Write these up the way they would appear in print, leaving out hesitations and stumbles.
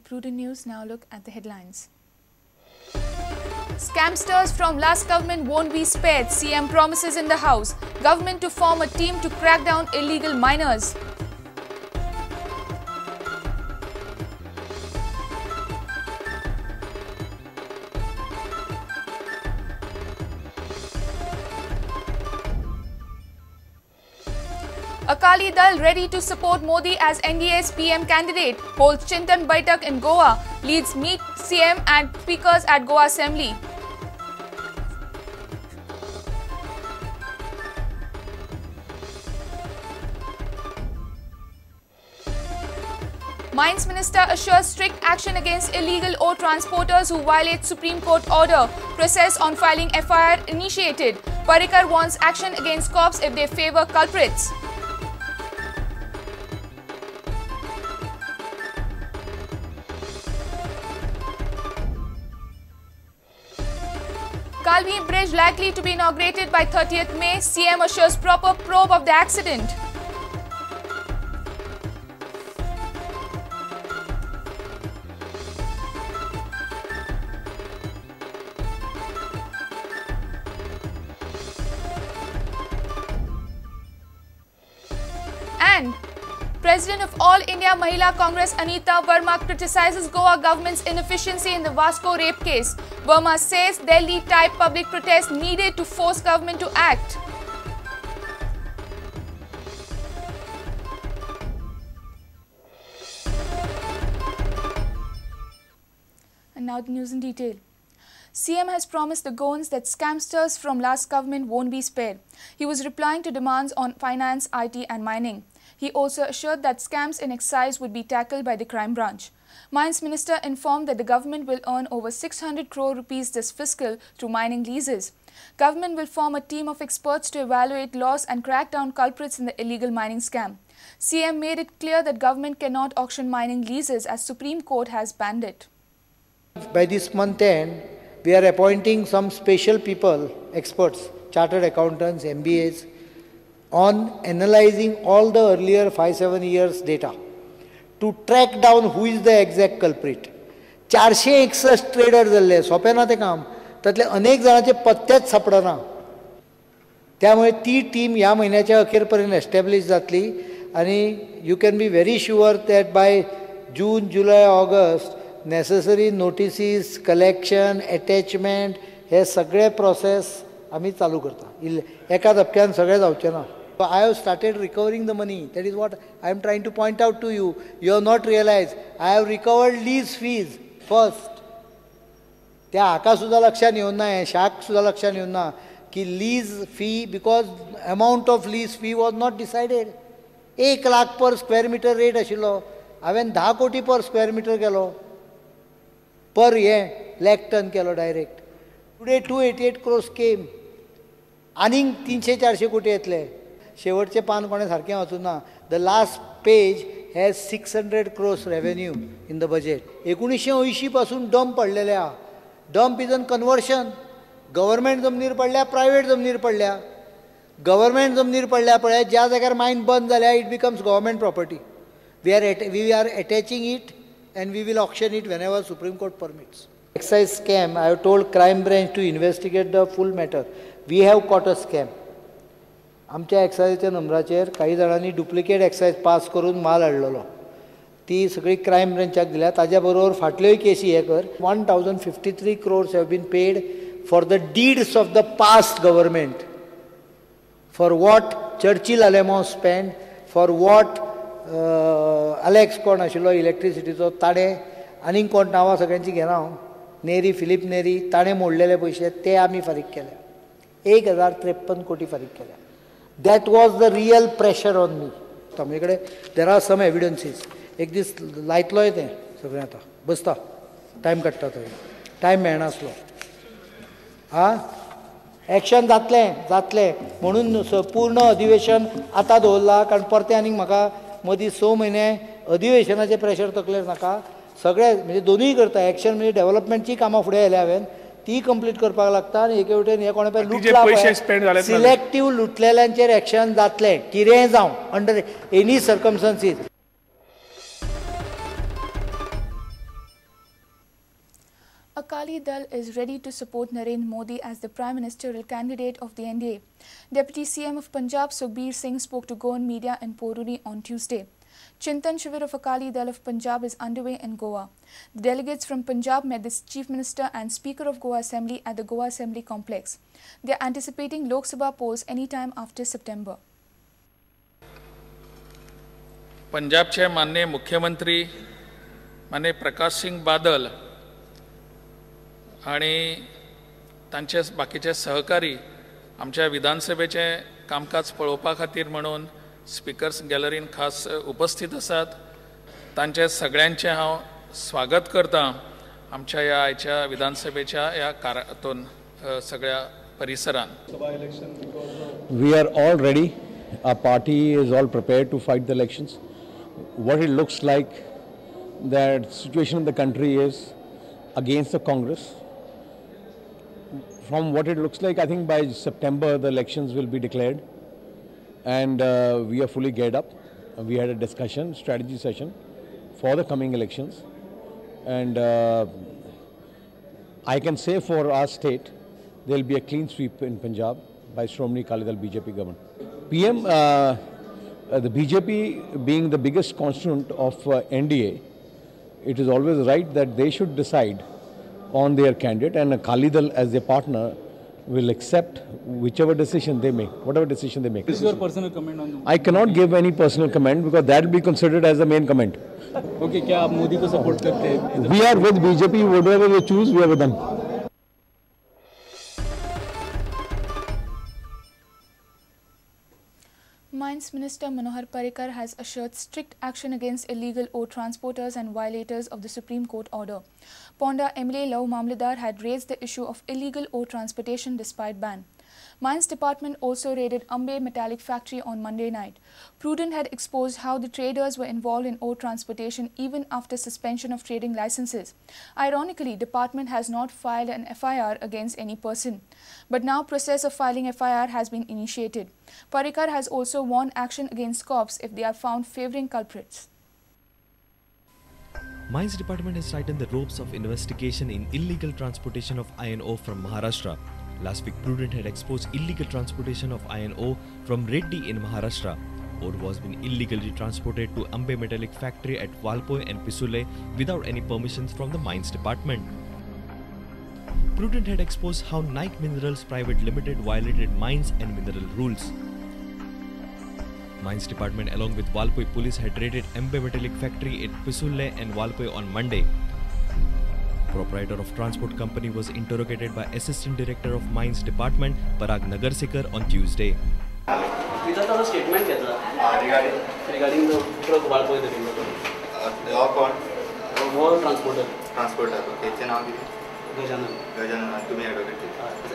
Prudent News. Now look at the headlines. Scamsters from last government won't be spared, CM promises in the House. Government to form a team to crack down illegal miners. Akali Dal ready to support Modi as NDA's PM candidate. Holds Chintan Baitak in Goa. Leads meet CM and speakers at Goa Assembly. Mines Minister assures strict action against illegal ore transporters who violate Supreme Court order. Process on filing FIR initiated. Parrikar wants action against cops if they favour culprits. Kalvi Bridge likely to be inaugurated by 30th May. CM assures proper probe of the accident. And President of All India Mahila Congress Anita Verma criticizes Goa government's inefficiency in the Vasco rape case. Verma says Delhi-type public protest needed to force government to act. And now the news in detail. CM has promised the Goans that scamsters from last government won't be spared. He was replying to demands on finance, IT and mining. He also assured that scams in excise would be tackled by the crime branch. Mines Minister informed that the government will earn over 600 crore rupees this fiscal through mining leases. Government will form a team of experts to evaluate laws and crack down culprits in the illegal mining scam. CM made it clear that government cannot auction mining leases as Supreme Court has banned it. By this month end, we are appointing some special people, experts, chartered accountants, MBAs, on analyzing all the earlier 5-7 years data to track down who is the exact culprit. 461 trader जाल्ले, सोंपें ना तें काम, तातले अनेक जाणांचे पत्तेच सापडना. त्यामुळे ती team ह्या म्हयन्याच्या अखेर पर्यंत एस्टॅब्लिश जातली आनी you can be very sure that by June, July, August necessary notices, collection, attachment हे सगळे प्रोसेस आमी चालू करता. एका धपक्यान सगळें जावचें ना. So I have started recovering the money. That is what I am trying to point out to you. You have not realized. I have recovered lease fees first. त्या हाका सुद्धा लक्षात येवं ना, हे शाक सुद्धा लक्षात येवं ना की lease fee, because amount of lease fee was not decided. 1 lakh per square meter rate आशिल्लो. हांवें 10 कोटी per square meter केलो. Per lakh ton केलो direct. Today 288 crores came. आनीक 300-400 कोटी येतले. शेवटचे पान कोणे सारकें वाचूं ना. The last page has 600 crores revenue in the budget. 1980 पासून डंप पडलेले आहा. Dump is an conversion. Government जमनीर पडल्या, प्रायवेट जमनीर पडल्या. गव्हर्मेंट जमनीर पडल्या पळय, ज्या जाग्यार मायन बंद जाल्या, it becomes government property. We are attaching it and we will auction it whenever Supreme Court permits. Excise scam, I have told crime branch to investigate the full matter. We have caught a scam. आमच्या एक्सायजच्या नंबराचेर काही जाणांनी duplicate excise पास करून माल हाडलेलो. ती सगळी crime ब्रांचाक दिल्या. ताज्या बरोबर फाटल्योय केसी हे कर. 1053 crores have been paid for the deeds of the past government. For what Churchill Alamo spent, for what Alex कोण आशिल्लो इलेक्ट्रिसिटीचो ताणे, आनीक कोण नांवां सगळ्यांची घेना हांव, नेरी, फिलीप नेरी, ताणें मोडलेले पयशे ते आमी फारीक केले. 1053 कोटी फारीक केल्या. That was the real pressure on me. आमचे कडेन देर आर सम एविडन्सीस. एक दीस लायतलोय तें सगळें. आतां बसता, टायम काडटा थंय, टायम मेळनासलो. एक्शन जातलें म्हणून पूर्ण अधिवेशन आतां दवरला, कारण परतें आनीक म्हाका मदीं 6 म्हयने अधिवेशनाचें प्रेशर तकलेर नाका. सगळे म्हणजे दोनूय करता. एक्शन म्हणजे डेव्हलपमेंटची कामां फुडें व्हेल्या हांवें, ती कंप्लीट करपाक लागता. आनी एके वटेन हे कोणे पळय लुटला, सिलेक्टीव लुटलेल्यांचेर एक्शन जातलें, कितेंय जावं, under any circumstances. Akali Dal is ready to support Narendra Modi as the Prime Ministerial candidate of the NDA. Deputy CM of Punjab Sukhbir Singh spoke to Goan media in Poruri on Tuesday. Chintan Shivir of Akali Dal of Punjab is underway in Goa. The delegates from Punjab met the Chief Minister and Speaker of Goa Assembly at the Goa Assembly complex. They are anticipating Lok Sabha polls anytime after September. पंजाबचे माननीय मुख्यमंत्री माननीय प्रकाश सिंग बादल आणि तांचे बाकीचे सहकारी आमच्या विधानसभेचे कामकाज पळोवपा खातीर म्हणून स्पीकर्स गॅलरीन खास उपस्थित आसात. तांचे सगळ्यांचे हांव स्वागत करता आमच्या ह्या आयच्या विधानसभेच्या ह्या कारातून सगळ्या परिसरान. We are all ready. Our party is all prepared to fight the elections. What it looks like, that situation in the country is against the Congress. From what it looks like, I think by September the elections will be declared, and we are fully geared up. We had a discussion, strategy session for the coming elections, and I can say for our state there will be a clean sweep in Punjab by Shromani Akali Dal BJP government. PM, the BJP being the biggest constituent of NDA, it is always right that they should decide on their candidate, and Akali Dal as their partner will accept whichever decision they make, whatever decision they make. This is your personal comment on? I cannot give any personal comment because that will be considered as the main comment. Okay, क्या आप मोदी को support करते हैं? We are with BJP, whatever they choose, we are with them. Mines Minister Manohar Parrikar has assured strict action against illegal ore transporters and violators of the Supreme Court order. Ponda MLA Love Mamladar had raised the issue of illegal ore transportation despite ban. Mines Department also raided Ambe Metallic Factory on Monday night. Prudent had exposed how the traders were involved in ore transportation even after suspension of trading licenses. Ironically, department has not filed an FIR against any person. But now process of filing FIR has been initiated. Parrikar has also warned action against cops if they are found favouring culprits. Mines Department has tightened the ropes of investigation in illegal transportation of iron ore from Maharashtra. Last week, Prudent had exposed illegal transportation of iron ore from Reddy in Maharashtra. Ore was being illegally transported to Ambe Metallic Factory at Valpoi and Pisule without any permissions from the Mines Department. Prudent had exposed how Nike Minerals Private Limited violated mines and mineral rules. Mines Department along with Valpoi Police had raided Ambe Metallic Factory at Pisule and Valpoi on Monday. Proprietor of transport company was interrogated by Assistant Director of Mines Department Parag Nagarsekar on Tuesday. We just have a statement regarding the truck Valpoi transporter. Transporter. Okay. What's your name? Gajanan. Gajanan. तुम्ही advocate.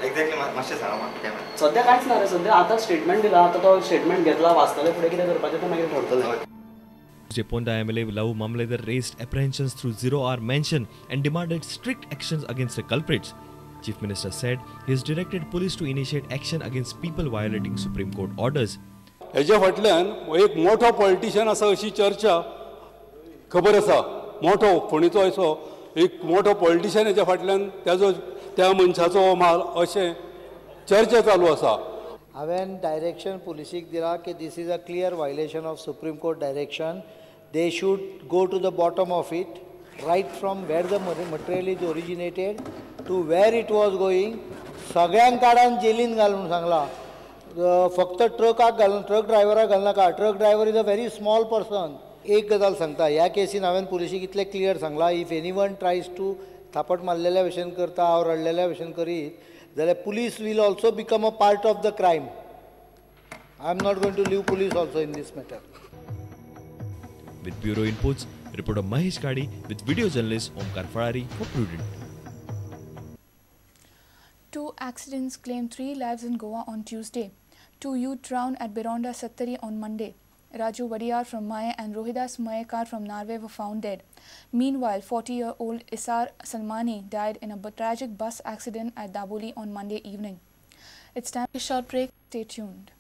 Exactly. मागचे सांगा मला काय म्हणतात. सध्या काहीच नाही रे. सध्या आता स्टेटमेंट दिला. आता तो स्टेटमेंट घेतला वाचताले पुढे किती करपाचे ते मागे ठरतले. Ponda MLA Love Mamladar raised apprehensions through zero-hour mention and demanded strict actions against the culprits. Chief Minister said he has directed police to initiate action against people violating Supreme Court orders. हेच्या फाटल्यान एक मोठो politician आसा अशी चर्चा खबर आसा. मोठो फोणीचो असो एक मोठो पॉलिटिशियन हेच्या फाटल्यान त्या मनशाचो माल अशें चर्चा चालू आसा. हांवें डायरेक्शन पुलिसीक दिला की this is a clear violation of Supreme Court direction. They should go to the bottom of it, right from where the material is originated to where it was going. सगळ्यांक काढून जेलीन घालून सांगला. फक्त ट्रकाक घालून ट्रक ड्रायव्हराक घाल नाका. Truck driver is a very small person. एक गजाल सांगता, ह्या केसीन हांवें पुलिसीक इतलें क्लियर सांगला, इफ एनीवन ट्रायज टू थापट मारलेल्या भशेन करता हांव रडलेल्या भशेन करीत जाल्यार police will also become a part of the crime. I am not going to leave police also in this matter. With Bureau Inputs, reporter Mahesh Kadi with video journalist Omkar Farari for Prudent. 2 accidents claimed 3 lives in Goa on Tuesday. 2 youth drowned at Bironda Sattari on Monday. Raju Vadiyar from Maye and Rohidas Mayekar from Narve were found dead. Meanwhile, 40-year-old Isar Salmani died in a tragic bus accident at Daboli on Monday evening. It's time for a short break. Stay tuned.